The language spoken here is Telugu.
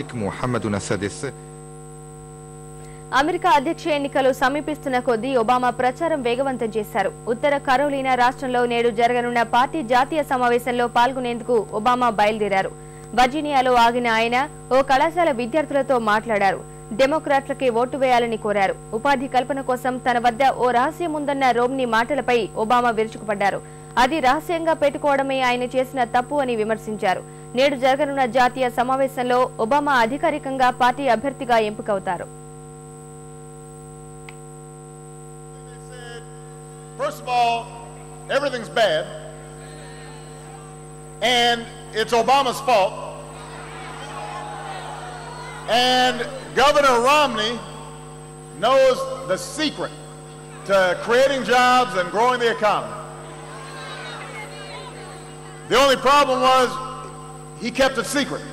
محمد السادس. అమెరికా అధ్యక్ష ఎన్నికలు సమీపిస్తున్న కొద్దీ ఒబామా ప్రచారం వేగవంతం చేశారు. ఉత్తర కరోలినా రాష్ట్రంలో నేడు జరగనున్న పార్టీ జాతీయ సమావేశంలో పాల్గొనేందుకు ఒబామా బయలుదేరారు. వర్జీనియాలో ఆగిన ఆయన ఓ కళాశాల విద్యార్థులతో మాట్లాడారు. డెమోక్రాట్లకే ఓటు వేయాలని కోరారు. ఉపాధి కల్పన కోసం తన వద్ద ఓ రహస్యం ఉందన్న రోమ్నీ మాటలపై ఒబామా విరుచుకుపడ్డారు. అది రహస్యంగా పెట్టుకోవడమే ఆయన చేసిన తప్పు అని విమర్శించారు. నేడు జరగనున్న జాతీయ సమావేశంలో ఒబామా అధికారికంగా పార్టీ అభ్యర్థిగా ఎంపికవుతారు. First of all, everything's bad, and it's Obama's fault. And Governor Romney knows the secret to creating jobs and growing the economy. The only problem was he kept it secret.